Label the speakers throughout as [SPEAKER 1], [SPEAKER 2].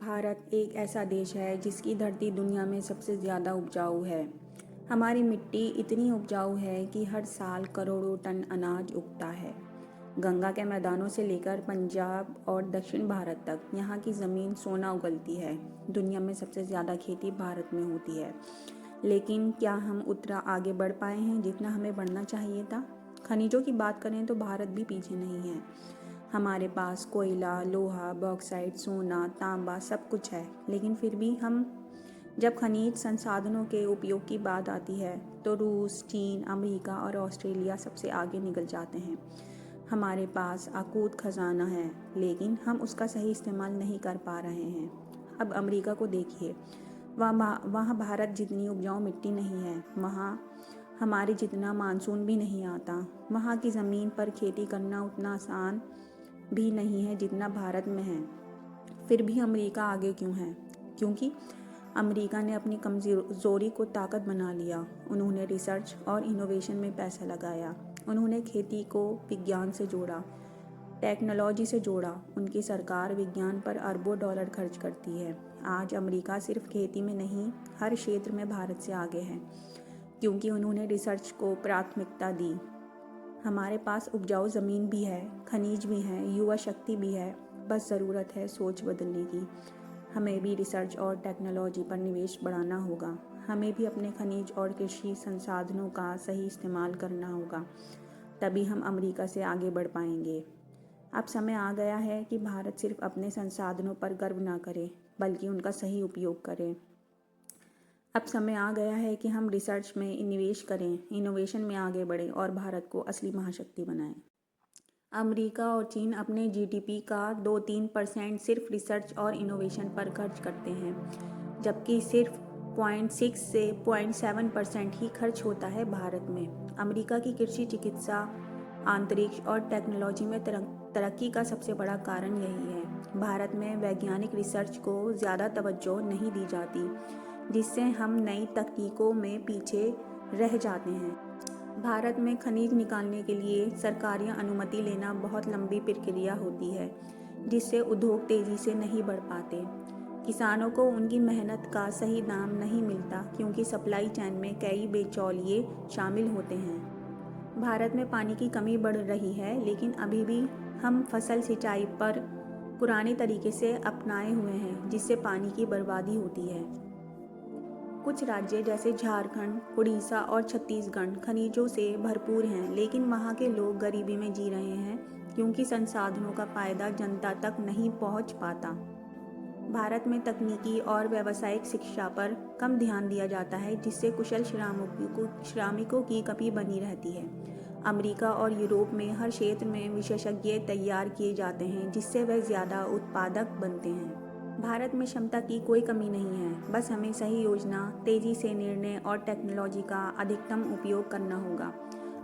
[SPEAKER 1] भारत एक ऐसा देश है जिसकी धरती दुनिया में सबसे ज़्यादा उपजाऊ है। हमारी मिट्टी इतनी उपजाऊ है कि हर साल करोड़ों टन अनाज उगता है। गंगा के मैदानों से लेकर पंजाब और दक्षिण भारत तक यहाँ की ज़मीन सोना उगलती है। दुनिया में सबसे ज़्यादा खेती भारत में होती है। लेकिन क्या हम उतना आगे बढ़ पाए हैं जितना हमें बढ़ना चाहिए था? खनिजों की बात करें तो भारत भी पीछे नहीं है। हमारे पास कोयला, लोहा, बॉक्साइट, सोना, तांबा सब कुछ है, लेकिन फिर भी हम जब खनिज संसाधनों के उपयोग की बात आती है तो रूस, चीन, अमेरिका और ऑस्ट्रेलिया सबसे आगे निकल जाते हैं। हमारे पास अकूत खजाना है, लेकिन हम उसका सही इस्तेमाल नहीं कर पा रहे हैं। अब अमेरिका को देखिए, वहाँ भारत जितनी उपजाऊ मिट्टी नहीं है, वहाँ हमारे जितना मानसून भी नहीं आता। वहाँ की ज़मीन पर खेती करना उतना आसान भी नहीं है जितना भारत में है। फिर भी अमेरिका आगे क्यों है? क्योंकि अमेरिका ने अपनी कमज़ोरी को ताकत बना लिया। उन्होंने रिसर्च और इनोवेशन में पैसा लगाया। उन्होंने खेती को विज्ञान से जोड़ा, टेक्नोलॉजी से जोड़ा। उनकी सरकार विज्ञान पर अरबों डॉलर खर्च करती है। आज अमेरिका सिर्फ खेती में नहीं, हर क्षेत्र में भारत से आगे है, क्योंकि उन्होंने रिसर्च को प्राथमिकता दी। हमारे पास उपजाऊ ज़मीन भी है, खनिज भी हैं, युवा शक्ति भी है, बस ज़रूरत है सोच बदलने की। हमें भी रिसर्च और टेक्नोलॉजी पर निवेश बढ़ाना होगा। हमें भी अपने खनिज और कृषि संसाधनों का सही इस्तेमाल करना होगा, तभी हम अमेरिका से आगे बढ़ पाएंगे। अब समय आ गया है कि भारत सिर्फ अपने संसाधनों पर गर्व ना करे, बल्कि उनका सही उपयोग करे। अब समय आ गया है कि हम रिसर्च में निवेश करें, इनोवेशन में आगे बढ़ें और भारत को असली महाशक्ति बनाएं। अमेरिका और चीन अपने जीडीपी का 2-3% सिर्फ रिसर्च और इनोवेशन पर खर्च करते हैं, जबकि सिर्फ 0.6 से 0.7% ही खर्च होता है भारत में। अमेरिका की कृषि, चिकित्सा, अंतरिक्ष और टेक्नोलॉजी में तरक्की का सबसे बड़ा कारण यही है। भारत में वैज्ञानिक रिसर्च को ज़्यादा तवज्जो नहीं दी जाती, जिससे हम नई तकनीकों में पीछे रह जाते हैं। भारत में खनिज निकालने के लिए सरकारी अनुमति लेना बहुत लंबी प्रक्रिया होती है, जिससे उद्योग तेज़ी से नहीं बढ़ पाते। किसानों को उनकी मेहनत का सही दाम नहीं मिलता, क्योंकि सप्लाई चेन में कई बिचौलिए शामिल होते हैं। भारत में पानी की कमी बढ़ रही है, लेकिन अभी भी हम फसल सिंचाई पर पुराने तरीके से अपनाए हुए हैं, जिससे पानी की बर्बादी होती है। कुछ राज्य जैसे झारखंड, उड़ीसा और छत्तीसगढ़ खनिजों से भरपूर हैं, लेकिन वहाँ के लोग गरीबी में जी रहे हैं, क्योंकि संसाधनों का फायदा जनता तक नहीं पहुँच पाता। भारत में तकनीकी और व्यावसायिक शिक्षा पर कम ध्यान दिया जाता है, जिससे कुशल श्रमिकों की कमी बनी रहती है। अमेरिका और यूरोप में हर क्षेत्र में विशेषज्ञ तैयार किए जाते हैं, जिससे वे ज़्यादा उत्पादक बनते हैं। भारत में क्षमता की कोई कमी नहीं है, बस हमें सही योजना, तेज़ी से निर्णय और टेक्नोलॉजी का अधिकतम उपयोग करना होगा।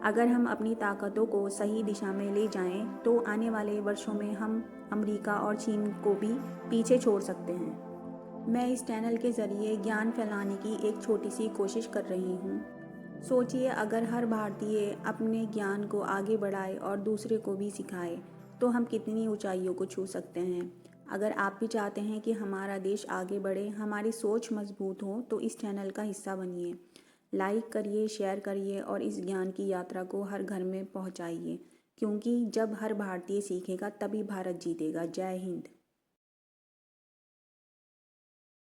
[SPEAKER 1] अगर हम अपनी ताकतों को सही दिशा में ले जाएं, तो आने वाले वर्षों में हम अमेरिका और चीन को भी पीछे छोड़ सकते हैं। मैं इस चैनल के ज़रिए ज्ञान फैलाने की एक छोटी सी कोशिश कर रही हूँ। सोचिए, अगर हर भारतीय अपने ज्ञान को आगे बढ़ाए और दूसरे को भी सिखाए, तो हम कितनी ऊंचाइयों को छू सकते हैं। अगर आप भी चाहते हैं कि हमारा देश आगे बढ़े, हमारी सोच मजबूत हो, तो इस चैनल का हिस्सा बनिए। लाइक करिए, शेयर करिए और इस ज्ञान की यात्रा को हर घर में पहुंचाइए, क्योंकि जब हर भारतीय सीखेगा तभी भारत जीतेगा। जय हिंद।